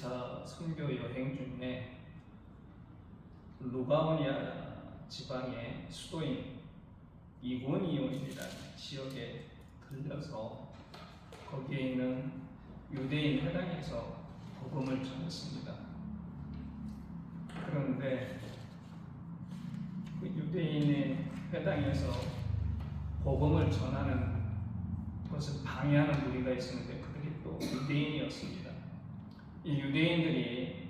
2차 선교 여행 중에 루가오니아 지방의 수도인 이고니온이라는 지역에 들려서 거기에 있는 유대인 회당에서 복음을 전했습니다. 그런데 그 유대인의 회당에서 복음을 전하는 것을 방해하는 무리가 있었는데 그들이 또 유대인이었습니다. 이 유대인들이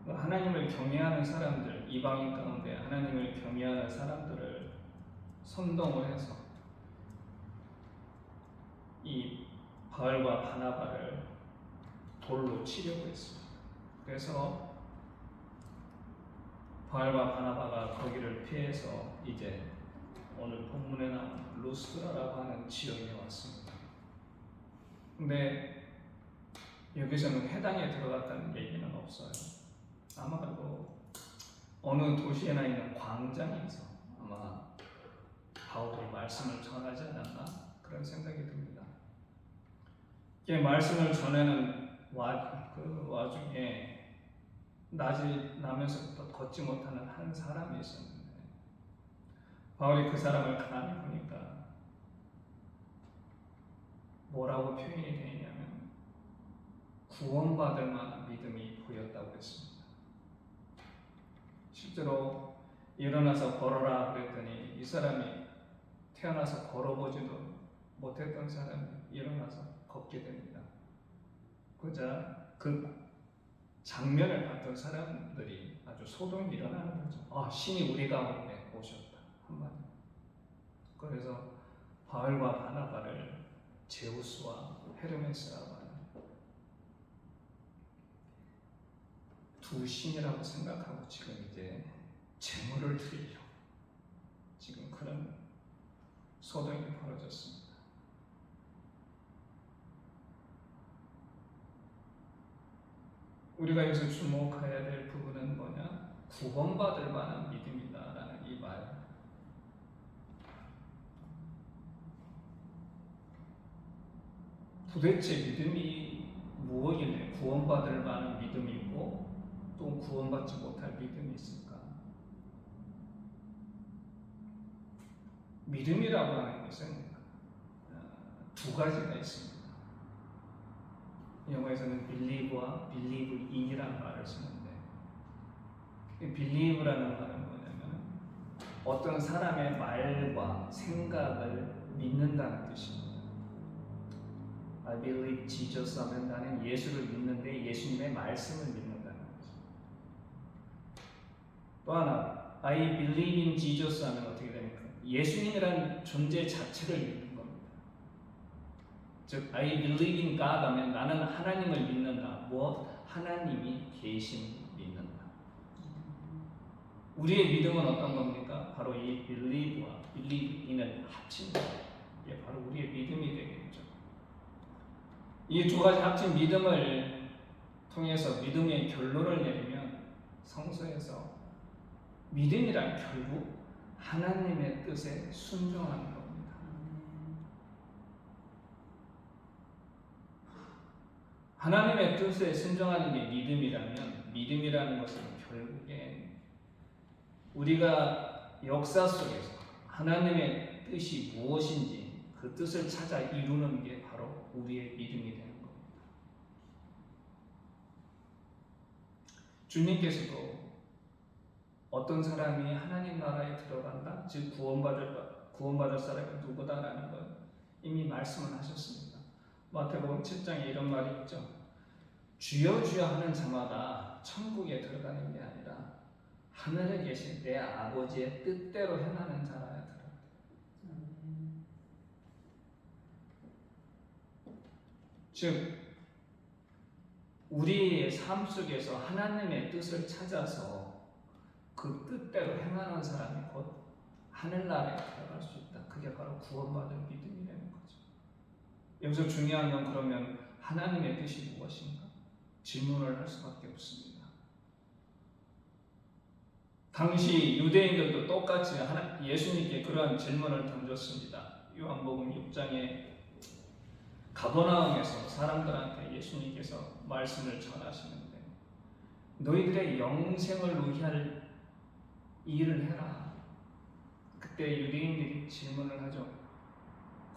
하나님을 경외하는 사람들, 이방인 가운데 하나님을 경외하는 사람들을 선동을 해서 이 바울과 바나바를 돌로 치려고 했습니다. 그래서 바울과 바나바가 거기를 피해서 이제 오늘 본문에 나온 루스드라라고 하는 지역에 왔습니다. 근데 여기서는 회당에 들어갔다는 얘기는 없어요. 아마도 어느 도시에나 있는 광장에서 아마 바울이 말씀을 전하지 않았나 그런 생각이 듭니다. 이게 말씀을 전하는 그 와중에 낮이 나면서부터 걷지 못하는 한 사람이 있었는데 바울이 그 사람을 가만히 보니까 뭐라고 표현이 되어 있냐면 구원받을 만한 믿음이 보였다고 했습니다. 실제로 일어나서 걸어라 그랬더니 이 사람이 태어나서 걸어보지도 못했던 사람이 일어나서 걷게 됩니다. 그러자 그 장면을 봤던 사람들이 아주 소동이 일어나는 거죠. 아, 신이 우리 가운데 오셨다 한마디. 그래서 바울과 바나바를 제우스와 헤르메스라고 하는 두 신이라고 생각하고 지금 이제 제물을 드리려 지금 그런 소동이 벌어졌습니다. 우리가 여기서 주목해야 될 부분은 뭐냐? 구원받을 만한 믿음이다라는 이 말. 도대체 믿음이 무엇이냐? 구원받을 만한 믿음이 있고 또 구원받지 못할 믿음이 있을까? 믿음이라고 하는 것은 두 가지가 있습니다. 영어에서는 believe와 believe in이라는 말을 쓰는데 believe라는 말은 뭐냐면 어떤 사람의 말과 생각을 믿는다는 뜻입니다. I believe Jesus 하면 나는 예수를 믿는데 예수님의 말씀을 믿는다는 거죠. 또 하나 I believe in Jesus 하면 어떻게 됩니까? 예수님이라는 존재 자체를 믿는 겁니다. 즉 I believe in God 하면 나는 하나님을 믿는다. 무엇? 하나님이 계신 믿는다. 우리의 믿음은 어떤 겁니까? 바로 이 believe와 believe in을 합친 거예요. 이게 바로 우리의 믿음이 되겠죠. 이 두 가지 합친 믿음을 통해서 믿음의 결론을 내리면 성서에서 믿음이란 결국 하나님의 뜻에 순종하는 겁니다. 하나님의 뜻에 순종하는 게 믿음이라면 믿음이라는 것은 결국에 우리가 역사 속에서 하나님의 뜻이 무엇인지 그 뜻을 찾아 이루는 게 바로 우리의 믿음이 되는 겁니다. 주님께서도 어떤 사람이 하나님 나라에 들어간다, 즉 구원받을 사람이 누구다라는 걸 이미 말씀을 하셨습니다. 마태복음 7장에 이런 말이 있죠. 주여 주여 하는 자마다 천국에 들어가는 게 아니라 하늘에 계신 내 아버지의 뜻대로 행하는 자라야 들어가요. 즉 우리의 삶 속에서 하나님의 뜻을 찾아서 그 뜻대로 행하는 사람이 곧 하늘나라에 들어갈 수 있다. 그게 바로 구원받을 믿음이라는 거죠. 여기서 중요한 건 그러면 하나님의 뜻이 무엇인가? 질문을 할 수밖에 없습니다. 당시 유대인들도 똑같이 예수님께 그러한 질문을 던졌습니다. 요한복음 6장에 가버나움에서 사람들한테 예수님께서 말씀을 전하시는데 너희들의 영생을 위할 일을 해라. 그때 유대인들이 질문을 하죠.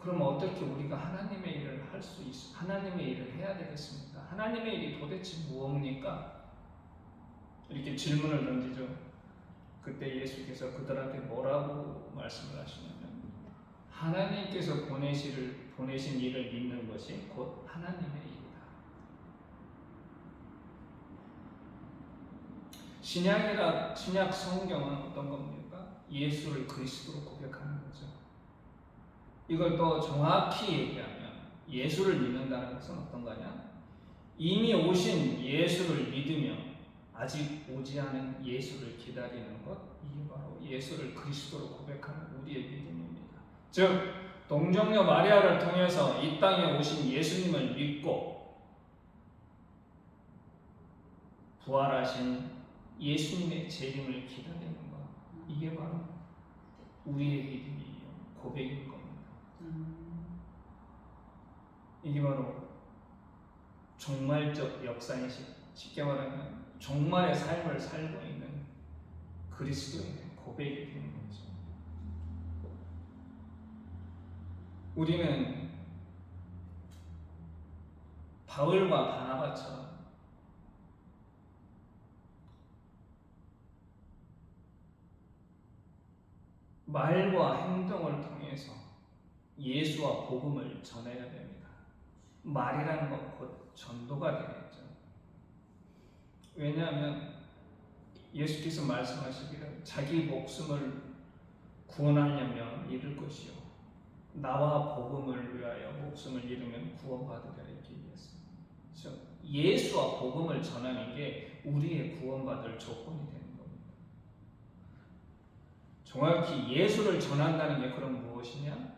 그럼 어떻게 우리가 하나님의 일을 할 수 있어? 하나님의 일을 해야 되겠습니까? 하나님의 일이 도대체 무엇입니까? 이렇게 질문을 던지죠. 그때 예수께서 그들한테 뭐라고 말씀을 하시냐면 하나님께서 보내신 일을 믿는 것이 곧 하나님의 일이다. 신약 성경은 어떤 겁니까? 예수를 그리스도로 고백하는 거죠. 이걸 더 정확히 얘기하면 예수를 믿는다는 것은 어떤 거냐? 이미 오신 예수를 믿으며 아직 오지 않은 예수를 기다리는 것, 이게 바로 예수를 그리스도로 고백하는 우리의 믿음입니다. 즉 동정녀 마리아를 통해서 이 땅에 오신 예수님을 믿고 부활하신 예수님의 재림을 기다리는 것, 이게 바로 우리의 믿음이에요. 고백인 겁니다. 이게 바로 종말적 역사이시, 쉽게 말하면 종말의 삶을 살고 있는 그리스도인의 고백이 되는 거죠. 우리는 바울과 바나바처럼 말과 행동을 통해서 예수와 복음을 전해야 됩니다. 말이라는 건 곧 전도가 되겠죠. 왜냐하면 예수께서 말씀하시기를 자기 목숨을 구원하려면 잃을 것이요 나와 복음을 위하여 목숨을 잃으면 구원받으리라 이렇게 얘기했습니다. 그래서 예수와 복음을 전하는 게 우리의 구원받을 조건이 되는 겁니다. 정확히 예수를 전한다는 게 그럼 무엇이냐?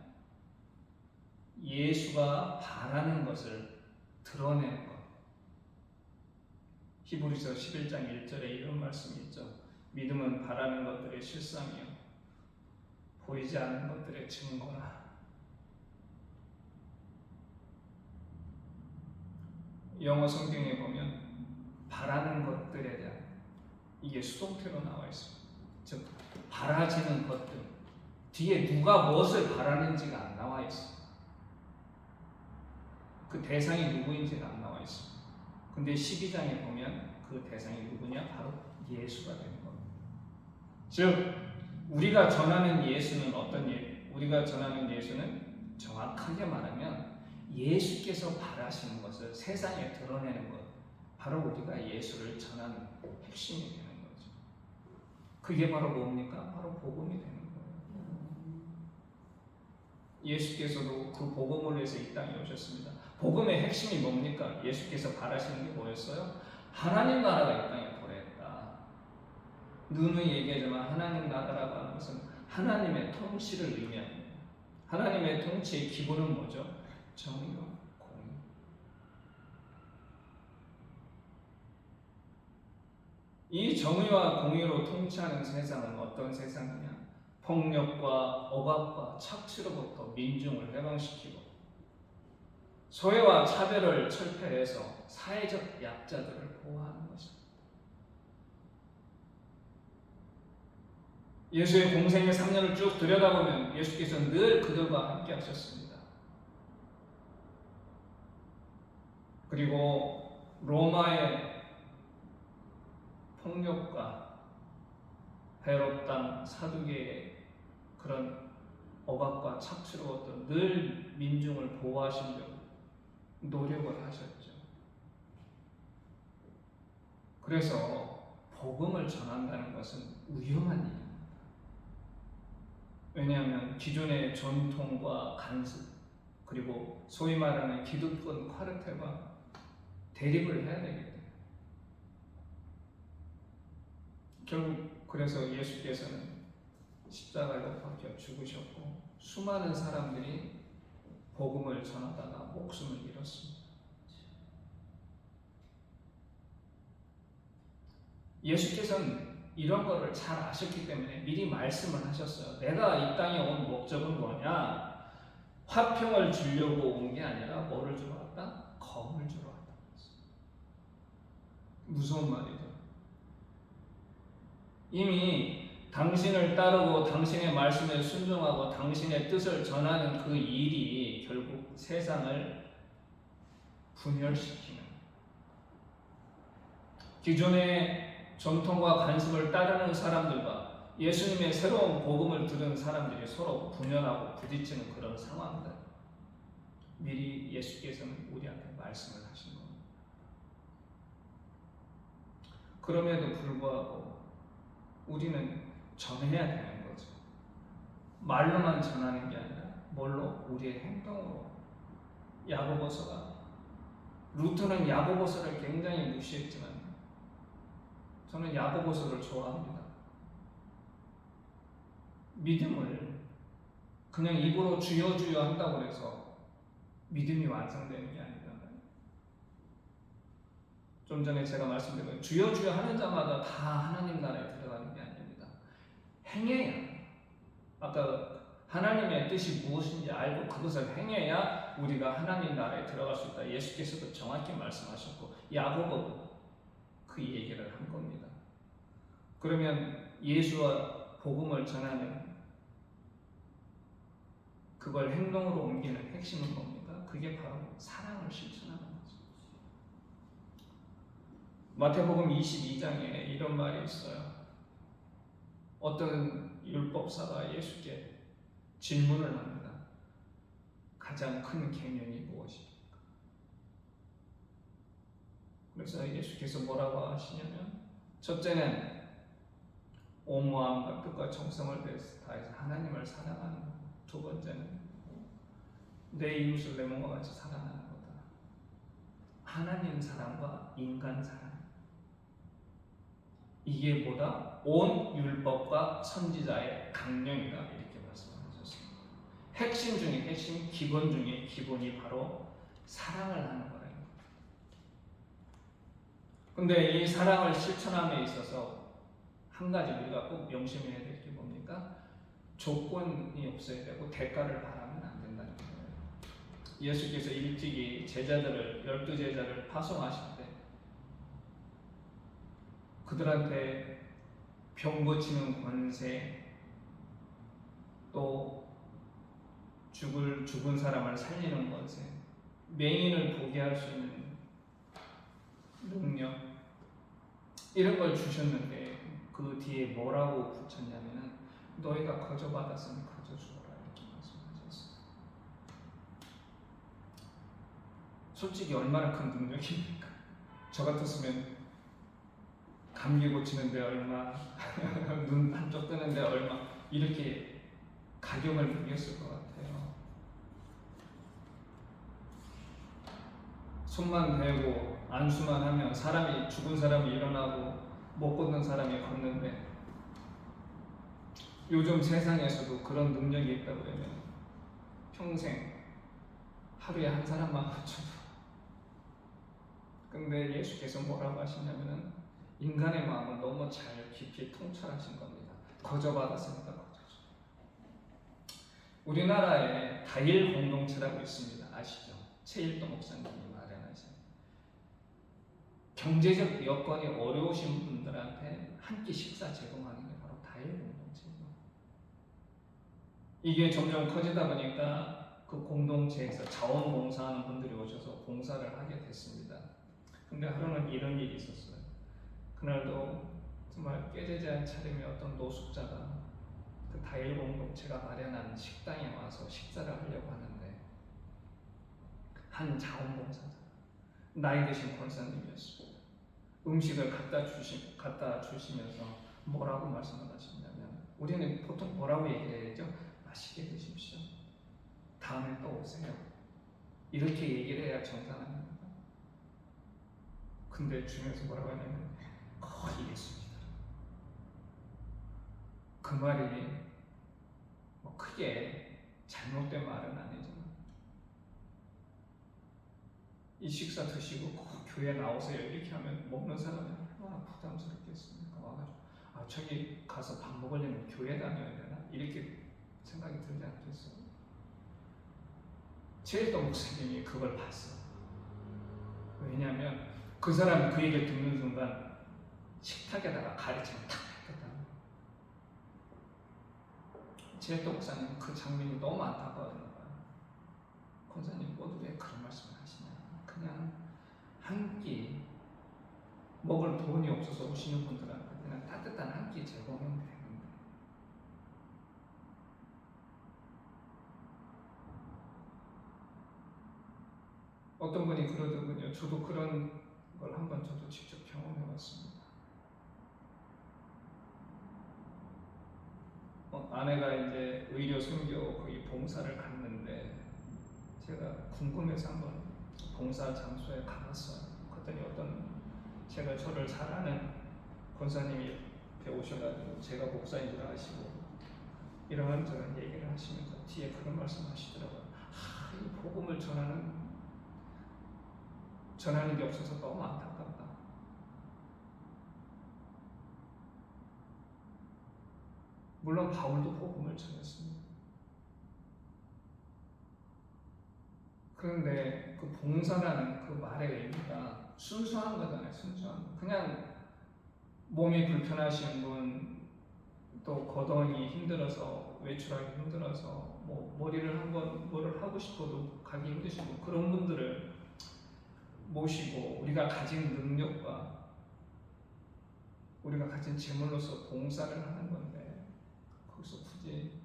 예수가 바라는 것을 드러내는 것. 히브리서 11장 1절에 이런 말씀이 있죠. 믿음은 바라는 것들의 실상이요 보이지 않는 것들의 증거라. 영어 성경에 보면 바라는 것들에 대한 이게 수동태로 나와 있습니다. 즉 바라지는 것들 뒤에 누가 무엇을 바라는지가 안 나와 있어요. 그 대상이 누구인지가 안 나와 있어요. 근데 12장에 보면 그 대상이 누구냐? 바로 예수가 되는 겁니다. 즉 우리가 전하는 예수는 어떤 우리가 전하는 예수는 정확하게 말하면 예수께서 바라시는 것을 세상에 드러내는 것, 바로 우리가 예수를 전하는 핵심이 되는 거죠. 그게 바로 뭡니까? 바로 복음이 되는 거예요. 예수께서도 그 복음을 위해서 이 땅에 오셨습니다. 복음의 핵심이 뭡니까? 예수께서 바라시는 게 뭐였어요? 하나님 나라가 이 땅에 도래했다. 누누이 얘기하지만 하나님 나라라고 하는 것은 하나님의 통치를 의미합니다. 하나님의 통치의 기본은 뭐죠? 정의와 공의. 이 정의와 공의로 통치하는 세상은 어떤 세상이냐? 폭력과 억압과 착취로부터 민중을 해방시키고 소외와 차별을 철폐해서 사회적 약자들을 보호하는 것입니다. 예수의 공생의 3년을 쭉 들여다보면 예수께서는 늘 그들과 함께 하셨습니다. 그리고 로마의 폭력과 헤롯 땅 사두개의 그런 억압과 착취로부터 늘 민중을 보호하시려고 노력을 하셨죠. 그래서 복음을 전한다는 것은 위험한 일입니다. 왜냐하면 기존의 전통과 간섭 그리고 소위 말하는 기득권 카르텔과 대립을 해야 되기 때문에 결국 그래서 예수께서는 십자가에 못 박혀 죽으셨고 수많은 사람들이 복음을 전하다가 목숨을 잃었습니다. 예수께서는 이런 거를 잘 아셨기 때문에 미리 말씀을 하셨어요. 내가 이 땅에 온 목적은 뭐냐? 화평을 주려고 온 게 아니라 뭐를 주러 왔다? 검을 주러 왔다. 무서운 말이죠. 이미 당신을 따르고 당신의 말씀에 순종하고 당신의 뜻을 전하는 그 일이 결국 세상을 분열시키는, 기존의 전통과 관습을 따르는 사람들과 예수님의 새로운 복음을 들은 사람들이 서로 분열하고 부딪히는 그런 상황들, 미리 예수께서는 우리한테 말씀을 하신 겁니다. 그럼에도 불구하고 우리는 전해야 되는 거죠. 말로만 전하는 게 아니라 뭘로? 우리의 행동으로. 야고보서가, 루터는 야고보서를 굉장히 무시했지만 저는 야고보서를 좋아합니다. 믿음을 그냥 입으로 주여 주여 한다고 해서 믿음이 완성되는 게 아니다. 좀 전에 제가 말씀드린 주여 주여 하는 자마다 다 하나님 나라에 들어가는 게 아닙니다. 행해야, 아까 하나님의 뜻이 무엇인지 알고 그것을 행해야 우리가 하나님 나라에 들어갈 수 있다. 예수께서도 정확히 말씀하셨고 야고보도 그 얘기를 한 겁니다. 그러면 예수와 복음을 전하는, 그걸 행동으로 옮기는 핵심은 뭡니까? 그게 바로 사랑을 실천하는 거죠. 마태복음 22장에 이런 말이 있어요. 어떤 율법사가 예수께 질문을 합니다. 가장 큰 계명이 무엇입니까? 그래서 예수께서 뭐라고 하시냐면, 첫째는 온 마음과 뜻과 정성을 다해서 하나님을 사랑하는 거고, 두 번째는 내 이웃을 내 몸과 같이 사랑하는 거다. 하나님 사랑과 인간 사랑, 이게 보다 온 율법과 선지자의 강령이다, 이렇게 말씀하셨습니다. 핵심 중에 핵심, 기본 중에 기본이 바로 사랑을 하는 거예요. 근데 이 사랑을 실천함에 있어서 한 가지 우리가 꼭 명심해야 될 게 뭡니까? 조건이 없어야 되고 대가를 바라면 안 된다는 거예요. 예수께서 일찍이 제자들을, 12제자를 파송하실 때 그들한테 병 고치는 권세, 또 죽은 사람을 살리는 권세, 맹인을 보게 할 수 있는 능력, 이런 걸 주셨는데 그 뒤에 뭐라고 붙였냐면은 너희가 거저받았으니 거저 주어라, 이렇게 말씀하셨어요. 솔직히 얼마나 큰 능력입니까? 저 같았으면 감기 고치는데 얼마, 눈 한쪽 뜨는데 얼마, 이렇게 가격을 매겼을 것 같아요. 손만 대고 안수만 하면 죽은 사람이 일어나고 못 걷는 사람이 걷는데, 요즘 세상에서도 그런 능력이 있다고 그러면 평생 하루에 한 사람만 고쳐도. 근데 예수께서 뭐라고 하시냐면은 인간의 마음을 너무 잘 깊이 통찰하신 겁니다. 거저받았으니까 거저줘. 우리나라에 다일 공동체라고 있습니다. 아시죠? 최일도 목사님이 마련하신. 경제적 여건이 어려우신 분들한테 한 끼 식사 제공하는 게 바로 다일 공동체예요. 이게 점점 커지다 보니까 그 공동체에서 자원봉사하는 분들이 오셔서 봉사를 하게 됐습니다. 근데 하루는 이런 일이 있었어요. 그날도 정말 꾀재재한 차림의 어떤 노숙자가 그 다일 공동체가 마련한 식당에 와서 식사를 하려고 하는데, 한 자원봉사자, 나이 드신 권사님이었습니다. 음식을 갖다 주시면서 뭐라고 말씀을 하셨냐면, 우리는 보통 뭐라고 얘기를 해야죠? 맛있게 드십시오, 다음에 또 오세요, 이렇게 얘기를 해야 정상합니다. 근데 주면서 뭐라고 하냐면 거의 예수입니다. 그 말이 뭐 크게 잘못된 말은 아니지만, 이 식사 드시고 꼭 교회 나오세요 이렇게 하면 먹는 사람이 얼마나 부담스럽겠습니까? 와가지고 저기 가서 밥 먹으려면 교회 다녀야 되나? 이렇게 생각이 들지 않겠어요? 최일도 목사님이 그걸 봤어. 왜냐하면 그 사람이 그 얘기를 듣는 순간 식탁에다가 가리처럼 탁 했거든. 최일도 목사님 그 장면이 너무 안타까웠나 봐요. 권사님 모두 왜 그런 말씀을 하시냐. 그냥 한 끼 먹을 돈이 없어서 오시는 분들한테 그냥 따뜻한 한 끼 제공하면 되는데 어떤 분이 그러더군요. 저도 그런 걸 한번 저도 직접 경험해 봤습니다. 아내가 이제 의료 선교 거기 봉사를 갔는데 제가 궁금해서 한번 봉사 장소에 가봤어요. 그랬더니 어떤 제가 저를 잘 아는 권사님이 옆에 오셔가지고 제가 목사인 줄 아시고 이런저런 얘기를 하시면서 뒤에 그런 말씀하시더라고요. 이 복음을 전하는 게 없어서 너무 안타깝다. 물론 바울도 복음을 전했습니다. 그런데 그 봉사라는 그 말의 의미가 순수한 거잖아요. 순수한. 그냥 몸이 불편하신 분, 또 거동이 힘들어서 외출하기 힘들어서 뭐 머리를 한번 뭐를 하고 싶어도 가기 힘드시고 그런 분들을 모시고 우리가 가진 능력과 우리가 가진 재물로서 봉사를 하는 건데 거기서 굳이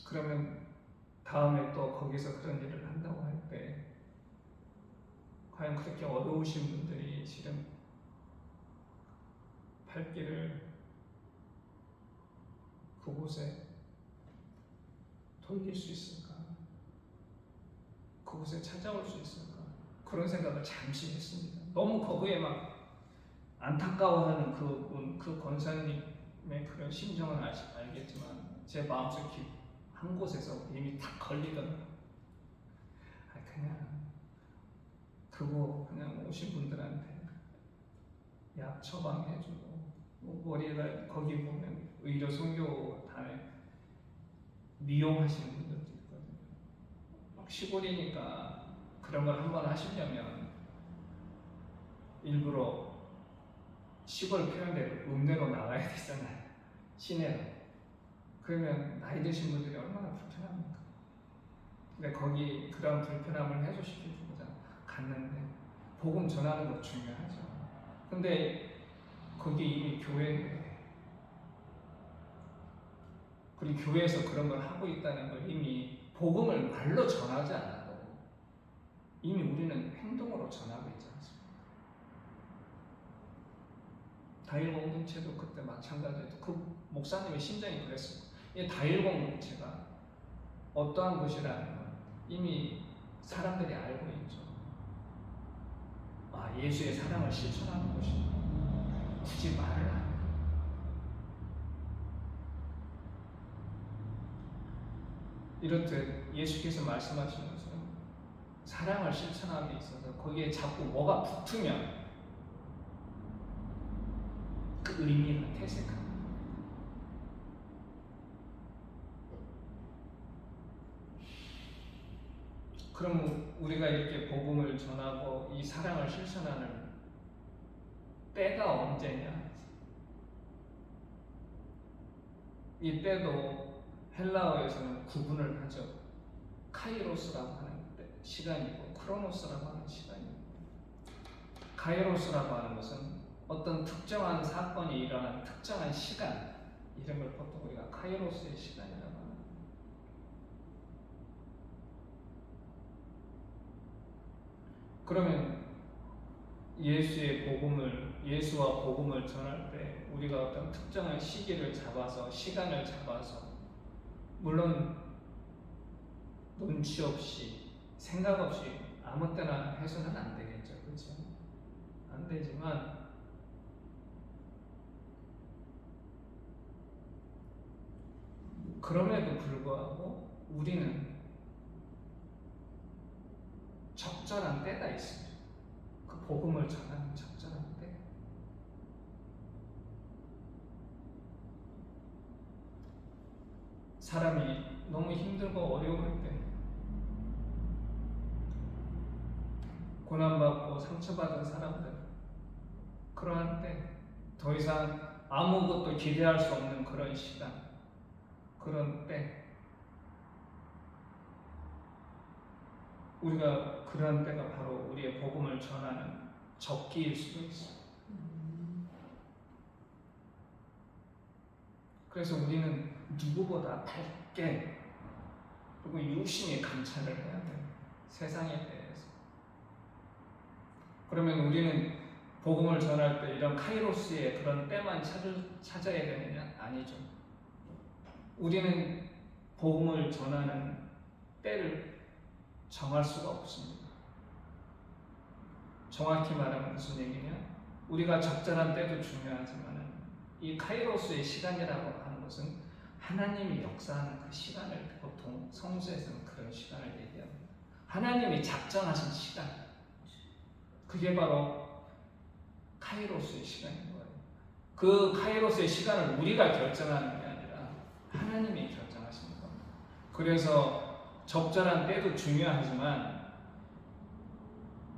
그러면 다음에 또 거기서 그런 일을 한다고 할 때 과연 그렇게 어두우신 분들이 실은 발길을 그곳에 돌릴 수 있을까? 그곳에 찾아올 수 있을까? 그런 생각을 잠시 했습니다. 너무 거기에 막 안타까워하는 그 권사님의 그런 심정은 알겠지만 제 마음속 한 곳에서 이미 딱 걸리더라고요. 그냥 그거 그냥 오신 분들한테 약 처방해주고 뭐 머리에다 거기 보면 의료 선교단에 미용하시는 분들도 있거든요. 막 시골이니까 그런 걸 한번 하시려면 일부러 시골 표현대로 읍내로 나가야 되잖아요. 시내로. 그러면 나이 드신 분들이 얼마나 불편합니까? 근데 거기 그런 불편함을 해소시켜주고자 갔는데 복음 전하는 거 중요하죠. 근데 거기 이미 교회인데 그리고 교회에서 그런 걸 하고 있다는 걸 이미 복음을 말로 전하지 않아도 이미 우리는 행동으로 전하고 있지 않습니까? 다일 공동체도 그때 마찬가지로 그 목사님의 심정이 그랬습니다. 이 다일 공동체가 어떠한 곳이라는 건 이미 사람들이 알고 있죠. 예수의 사랑을 실천하는 곳이다. 굳이 말을 안 해요. 이렇듯 예수께서 말씀하시면서 사랑을 실천하기 있어서 거기에 자꾸 뭐가 붙으면 그 의미가 퇴색합니다. 그럼 우리가 이렇게 복음을 전하고 이 사랑을 실천하는 때가 언제냐? 이 때도 헬라어에서는 구분을 하죠. 카이로스라고 하는 시간이고 크로노스라고 하는 시간입니다. 카이로스라고 하는 것은 어떤 특정한 사건이 일어난 특정한 시간, 이런 걸 보통 우리가 카이로스의 시간이라고 합니다. 그러면 예수와 복음을 전할 때 우리가 어떤 특정한 시기를 잡아서 시간을 잡아서 물론 눈치 없이 생각 없이 아무 때나 해서는 안 되겠죠. 그렇죠? 안 되지만 그럼에도 불구하고 우리는 적절한 때가 있습니다. 그 복음을 전하는 적절한 때. 사람이 너무 힘들고 어려울 때 고난받고 상처받은 사람들, 그러한 때 더 이상 아무것도 기대할 수 없는 그런 시간, 그런 때 우리가 그런 때가 바로 우리의 복음을 전하는 적기일 수도 있어요. 그래서 우리는 누구보다 밝게 그리고 유심히 감찰을 해야 돼요. 세상에 대해서. 그러면 우리는 복음을 전할 때 이런 카이로스의 그런 때만 찾아야 되느냐? 아니죠. 우리는 복음을 전하는 때를 정할 수가 없습니다. 정확히 말하면 무슨 얘기냐? 우리가 적절한 때도 중요하지만 이 카이로스의 시간이라고 하는 것은 하나님이 역사하는 그 시간을 보통 성서에서는 그런 시간을 얘기합니다. 하나님이 작정하신 시간, 그게 바로 카이로스의 시간인 거예요. 그 카이로스의 시간을 우리가 결정하는 게 아니라 하나님이 결정하시는 겁니다. 그래서 적절한 때도 중요하지만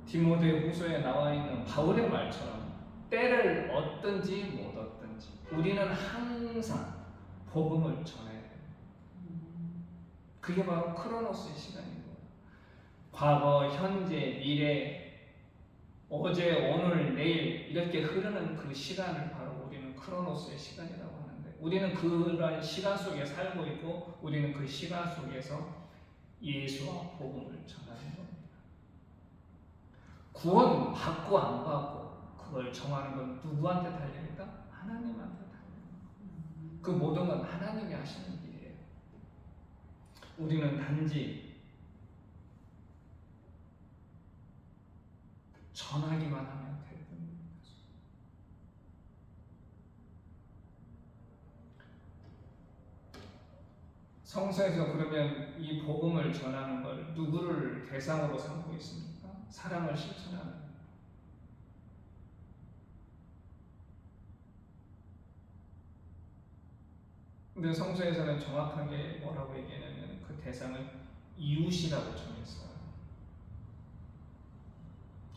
디모데 후서에 나와 있는 바울의 말처럼 때를 얻든지 못 얻든지 우리는 항상 복음을 전해야 돼요. 그게 바로 크로노스의 시간인 거예요. 과거, 현재, 미래, 어제, 오늘, 내일 이렇게 흐르는 그 시간을 바로 우리는 크로노스의 시간이라고 하는데 우리는 그런 시간 속에 살고 있고 우리는 그 시간 속에서 예수와 복음을 전하는 겁니다. 구원 받고 안 받고 그걸 정하는 건 누구한테 달려있다? 하나님한테 달려있다. 그 모든 건 하나님이 하시는 일이에요. 우리는 단지 전하기만 하면 되는 거죠. 성서에서 그러면 이 복음을 전하는 걸 누구를 대상으로 삼고 있습니까? 사랑을 실천하는. 근데 성서에서는 정확하게 뭐라고 얘기하냐면 그 대상을 이웃이라고 정했어요.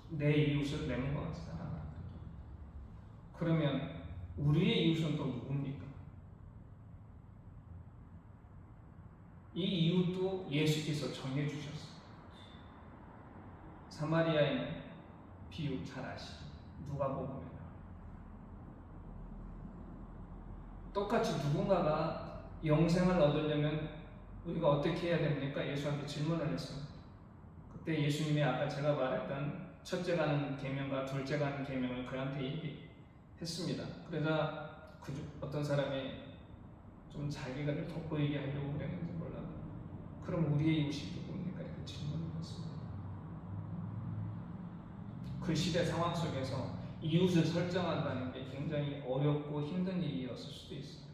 내 이웃을 내 몸과 같이 사랑하라. 그러면 우리의 이웃은 또 누굽니까? 이 이웃도 예수께서 정해주셨어요. 사마리아인 비유 잘 아시죠? 누가복음에 똑같이 누군가가 영생을 얻으려면 우리가 어떻게 해야 됩니까? 예수한테 질문을 했어요. 그때 예수님이 아까 제가 말했던 첫째 가는 계명과 둘째 가는 계명을 그한테 얘기했습니다. 그러자 어떤 사람이 좀 자기가 돋보이게 하려고 그랬는지 몰라도 그럼 우리의 이웃이 누굽니까? 이렇게 질문을 했습니다. 그 시대 상황 속에서 이웃을 설정한다는 게 굉장히 어렵고 힘든 일이었을 수도 있어요.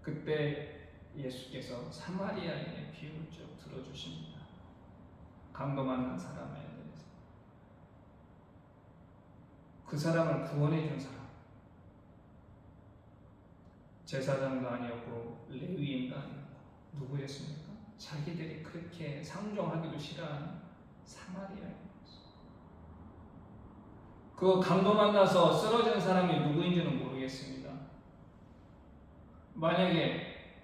그때 예수께서 사마리아인의 비유를 쭉 들어주십니다. 강도 만난 사람에 대해서. 그 사람을 구원해 준 사람. 제사장도 아니었고 레위인도 아니었고 누구였습니까? 자기들이 그렇게 상종하기도 싫어하는 사마리아인. 그 강도 만나서 쓰러진 사람이 누구인지는 모르겠습니다. 만약에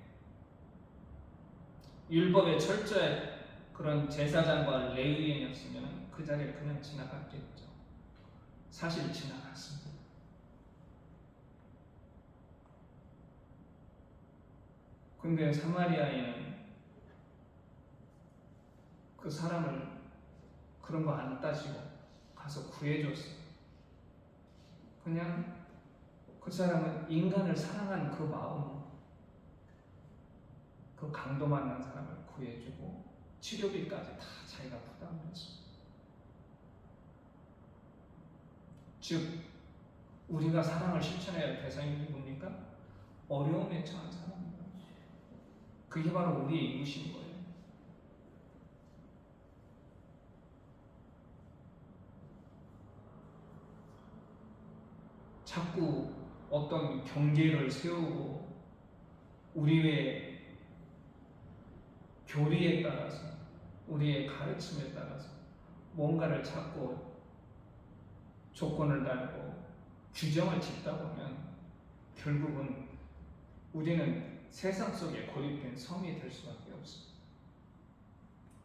율법에 철저한 그런 제사장과 레위인이었으면 그 자리를 그냥 지나갔겠죠. 사실 지나갔습니다. 근데 사마리아인은 그 사람을 그런 거 안 따지고 가서 구해줬어요. 그냥 그 사람은 인간을 사랑하는 그 마음으로 그 강도 만난 사람을 구해주고 치료비까지 다 자기가 부담을 했습니다. 즉 우리가 사랑을 실천해야 할 대상이 누굽니까? 어려움에 처한 사람입니다. 그게 바로 우리의 이웃인 거예요. 자꾸 어떤 경계를 세우고 우리의 교리에 따라서 우리의 가르침에 따라서 뭔가를 찾고 조건을 달고 규정을 짓다 보면 결국은 우리는 세상 속에 고립된 섬이 될 수밖에 없습니다.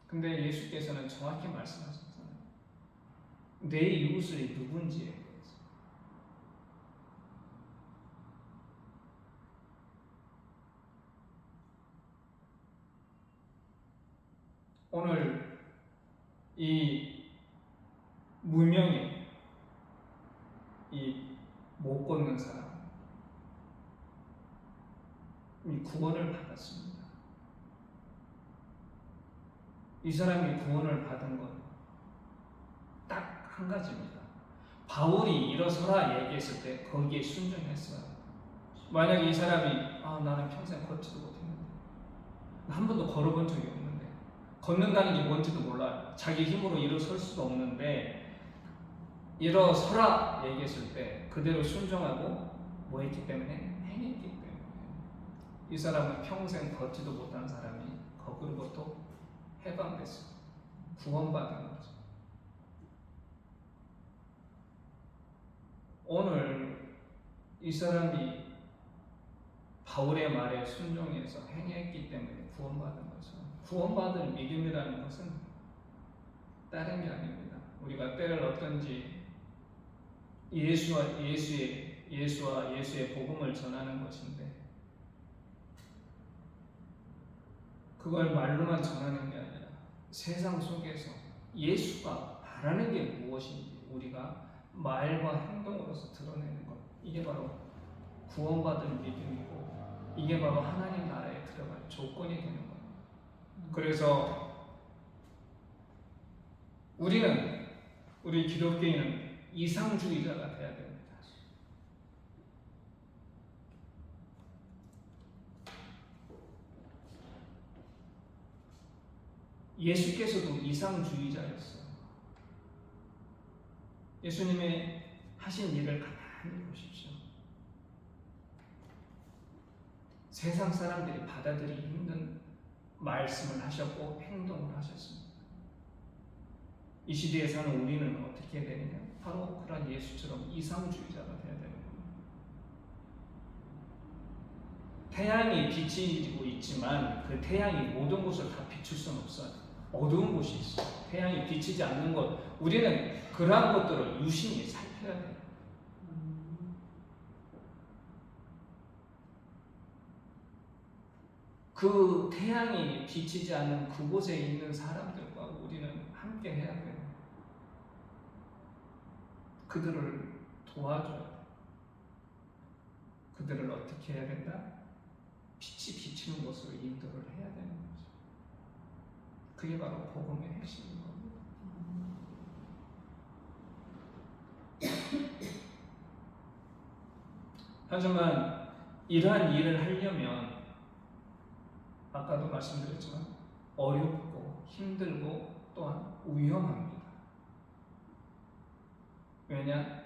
근데 예수께서는 정확히 말씀하셨잖아요. 내 이웃이 누군지에 대해서. 오늘 이 무명의 이 못 걷는 사람이 구원을 받았습니다. 이 사람이 구원을 받은 건 딱 한 가지입니다. 바울이 일어서라 얘기했을 때 거기에 순종했어요. 만약 이 사람이 나는 평생 걷지도 못했는데 한 번도 걸어본 적이 없는데 걷는다는 게 뭔지도 몰라요. 자기 힘으로 일어설 수도 없는데 일어서라 얘기했을 때 그대로 순종하고 뭐 했기 때문에? 행했기 때문에. 이 사람은 평생 걷지도 못한 사람이 거기로부터 해방됐어요. 구원받은 거죠. 오늘 이 사람이 바울의 말에 순종해서 행했기 때문에 구원받은 거죠. 구원받을 믿음이라는 것은 다른 게 아닙니다. 우리가 때를 얻든지 예수와 예수의 복음을 전하는 것인데 그걸 말로만 전하는 게 아니라 세상 속에서 예수가 바라는 게 무엇인지 우리가 말과 행동으로서 드러내는 것, 이게 바로 구원받을 믿음이고 이게 바로 하나님 나라에 들어갈 조건이 되는 거예요. 그래서 우리 기독교인은 이상주의자가 돼야 됩니다. 예수께서도 이상주의자였어요. 예수님의 하신 일을 가만히 보십시오. 세상 사람들이 받아들이기 힘든 말씀을 하셨고 행동을 하셨습니다. 이 시대에 사는 우리는 어떻게 해야 되느냐? 바로 그런 예수처럼 이상주의자가 되어야 되는 겁니다. 태양이 비치고 있지만 그 태양이 모든 곳을 다 비출 수는 없어요. 어두운 곳이 있어요. 태양이 비치지 않는 곳, 우리는 그러한 것들을 유심히 살펴야 돼요. 그 태양이 비치지 않는 그곳에 있는 사람들과 우리는 함께 해야 돼요. 그들을 도와줘야 돼요. 그들을 어떻게 해야 된다? 빛이 비치는 곳으로 인도를 해야 되는 거죠. 그게 바로 복음의 핵심인 겁니다. 하지만 이러한 일을 하려면 아까도 말씀드렸지만 어렵고 힘들고 또한 위험합니다. 왜냐?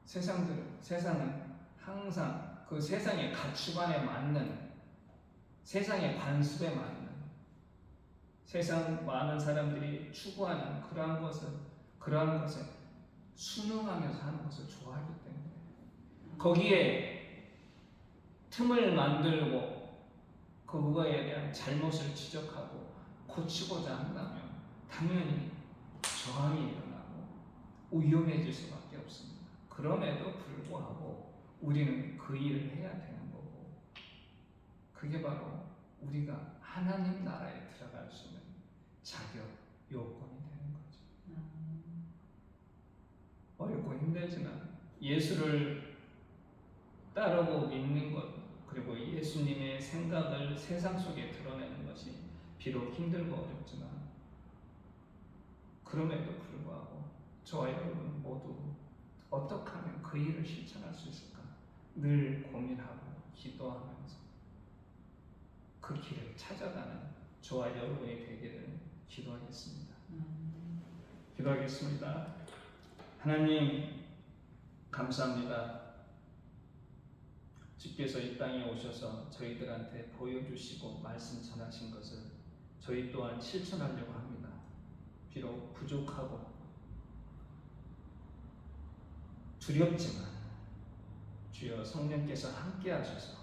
세상은 항상 그 세상의 가치관에 맞는, 세상의 관습에 맞는, 세상 많은 사람들이 추구하는 그러한 것에 순응하면서 하는 것을 좋아하기 때문에 거기에 틈을 만들고 그거에 대한 잘못을 지적하고 고치고자 한다면 당연히 저항이 일어나고 위험해질 수밖에 없습니다. 그럼에도 불구하고 우리는 그 일을 해야 되는 거고 그게 바로 우리가 하나님 나라에 들어갈 수 있는 자격, 요건이 되는 거죠. 어렵고 힘들지만 예수를 따르고 믿는 것 그리고 예수님의 생각을 세상 속에 드러내는 것이 비록 힘들고 어렵지만 그럼에도 불구하고 저와 여러분 모두 어떻게 하면 그 일을 실천할 수 있을까 늘 고민하고 기도하면서 그 길을 찾아가는 저와 여러분이 되기를 기도하겠습니다. 기도하겠습니다. 하나님 감사합니다. 주께서 이 땅에 오셔서 저희들한테 보여주시고 말씀 전하신 것을 저희 또한 실천하려고 합니다. 비록 부족하고 두렵지만 주여 성령께서 함께 하셔서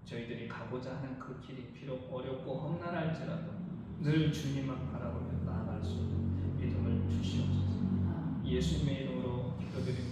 저희들이 가고자 하는 그 길이 비록 어렵고 험난할지라도 늘 주님만 바라보며 나아갈 수 있는 믿음을 주시옵소서. 예수님의 이름으로 기도드립니다.